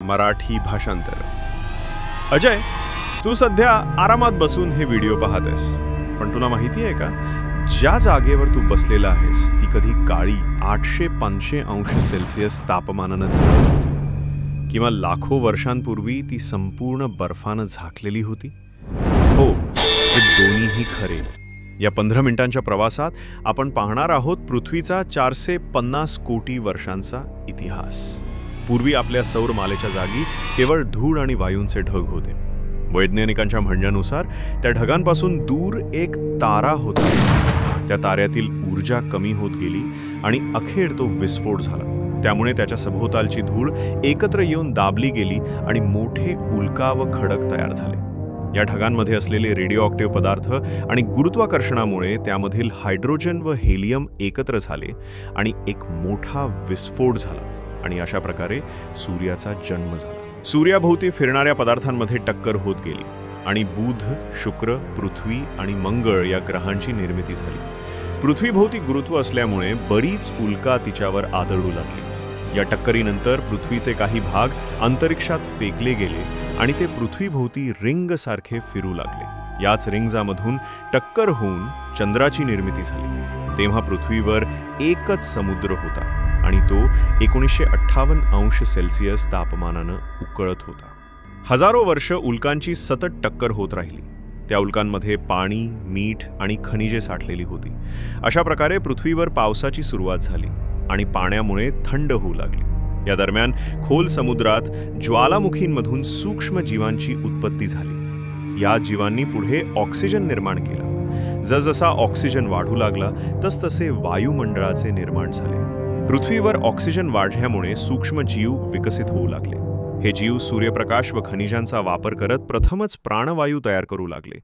मराठी भाषांतर. अजय, तू सध्या आरामात बसून हे व्हिडिओ पाहतेस, पण तुला माहिती आहे का, ज्या जागेवर तू बसलेला आहेस ती कधी काळी 800-500 अंश सेल्सिअस तापमानानं जळत होती, किंवा लाखो वर्षांपूर्वी ती संपूर्ण बर्फानं झाकलेली होती. हो, हे दोन्हीही खरे. या 15 मिनिटांच्या प्रवासात आपण पाहणार आहोत पृथ्वीचा 450 कोटी वर्षांचा इतिहास. पूर्वी आपल्या सौर मालेच्या जागी केवळ धूळ आणि वायूंचे ढग होते. वैज्ञानिकांच्या म्हणण्यानुसार त्या ढगांपासून दूर एक तारा होता. त्या ताऱ्यातील ऊर्जा कमी होत गेली आणि अखेर तो विस्फोट झाला. त्यामुळे त्याच्या सभोवतालची धूळ एकत्र येऊन दाबली गेली आणि मोठे उल्का व खडक तयार झाले. या ढगांमध्ये असलेले रेडिओ ॲक्टिव्ह पदार्थ आणि गुरुत्वाकर्षणामुळे त्यामधील हायड्रोजन व हेलियम एकत्र झाले आणि एक मोठा विस्फोट झाला, आणि अशा प्रकारे सूर्याचा जन्म झाला. सूर्याभोवती फिरणाऱ्या पदार्थांमध्ये टक्कर होत गेली आणि बुध, शुक्र, पृथ्वी आणि मंगळ या ग्रहांची निर्मिती झाली. पृथ्वीभोवती गुरुत्व असल्यामुळे बरीच उल्का तिच्यावर आदळू लागली. या टक्करीनंतर पृथ्वीचे काही भाग अंतरिक्षात फेकले गेले आणि ते पृथ्वीभोवती रिंगसारखे फिरू लागले. याच रिंग्जामधून टक्कर होऊन चंद्राची निर्मिती झाली. तेव्हा पृथ्वीवर एकच समुद्र होता आणि तो 1958 अंश सेल्सिअस तापमानानं उकळत होता. हजारो वर्ष उल्कांची सतत टक्कर होत राहिली. त्या उल्कांमध्ये पाणी, मीठ आणि खनिजे साठलेली होती. अशा प्रकारे पृथ्वीवर पावसाची सुरुवात झाली आणि पाण्यामुळे थंड होऊ लागली. या दरम्यान खोल समुद्रात ज्वालामुखींमधून सूक्ष्म जीवांची उत्पत्ती झाली. या जीवांनी पुढे ऑक्सिजन निर्माण केला. जसजसा ऑक्सिजन वाढू लागला तसतसे वायुमंडळाचे निर्माण झाले. पृथ्वीवर ऑक्सिजन वाढल्यामुळे सूक्ष्म जीव विकसित होऊ लागले. हे जीव सूर्यप्रकाश व खनिजांचा वापर करत प्रथमच प्राणवायू तयार करू लागले.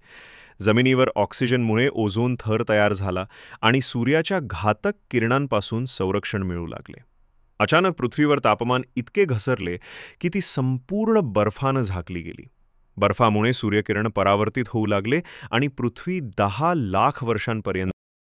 जमिनीवर ऑक्सिजनमुळे ओझोन थर तयार झाला आणि सूर्याच्या घातक किरणांपासून संरक्षण मिळू लागले. अचानक पृथ्वीवर तापमान इतके घसरले की ती संपूर्ण बर्फानं झाकली गेली. बर्फामुळे सूर्यकिरण परावर्तित होऊ लागले आणि पृथ्वी 10 लाख वर्षांपर्यंत